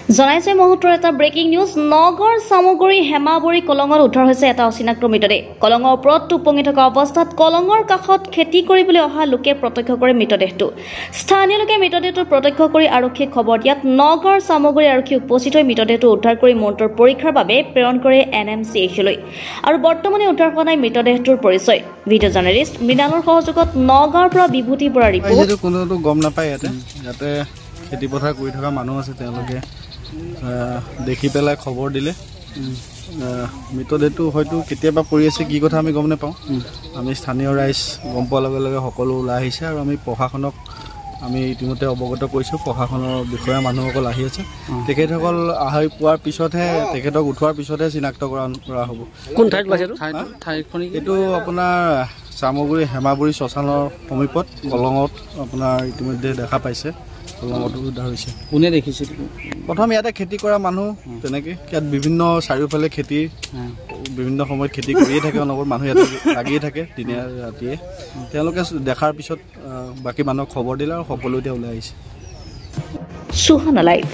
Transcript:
জনাইছে মহত্তৰ এটা breaking news নগৰ সামগ্ৰী হেমাবৰী কলঙত উদ্ধাৰ হৈছে এটা অচিনাক্ত মৃতদেহ কলঙৰ ওপৰত উপঙি থকা অৱস্থাত কলঙৰ কাষত খেতি কৰিবলৈ অহা লোকে প্ৰত্যক্ষ কৰে মৃতদেহটো স্থানীয় লোকে মৃতদেহটো প্ৰত্যক্ষ কৰি আৰক্ষীক খবৰ দিয়াত নগৰ সামগ্ৰী আৰক্ষী উপস্থিত হৈ মৃতদেহটো উদ্ধাৰ কৰি মন্ত্ৰৰ পৰীক্ষাৰ বাবে প্ৰেৰণ কৰে NMCHলৈ আৰু বৰ্তমানে উদ্ধাৰ হোৱা নাই মৃতদেহটোৰ পৰিচয় ভিডিঅ' জাৰ্নেলিষ্ট মৃণালৰ সহযোগত নগাঁৱৰ পৰা বিভূতি বৰা ৰিপৰ্ট কোনোটো গম নাপায় ইয়াতে খেতি পথাৰ কৰি থকা মানুহ আছে তেওঁলোকে দেখি পেলাই খবৰ দিলে মৃতদেহটো হয়তো কেতিয়াবা পৰি আছে কি কথা আমি গম নাপাওঁ আমি স্থানীয় ৰাইজ গম পোৱাৰ লগে লগে সকলো ওলাই আহিছে আৰু আমি প্ৰশাসনক আমি ইতিমধ্যে অৱগত কৰিছোঁ প্ৰশাসনৰ বিষয়া মানুহসকল আহি আছে তেখেতসকল আহি পোৱাৰ পিছতহে তেখেতক উঠোৱাৰ পিছতহে চিনাক্ত কৰা হ'ব কোন ঠাইত পাইছে এইটো আপোনাৰ সামগ্ৰী হেমাবৰী শ্মশানৰ সমীপত কলঙত আপোনাৰ ইতিমধ্যে দেখা পাইছে কলঙতো উদ্ধাৰ হৈছে কোনে দেখিছিল প্ৰথম ইয়াতে খেতি কৰা মানুহ তেনেকৈ ইয়াত বিভিন্ন চাৰিওফালে খেতি বিভিন্ন সময়ত খেতি কৰিয়ে থাকে অনবৰত মানুহ ইয়াতে লাগিয়ে থাকে দিনে ৰাতিয়ে তেওঁলোকে দেখাৰ পিছত বাকী মানুহক খবৰ দিলে আৰু সকলো এতিয়া ওলাই আহিছে সুহানা লাইভ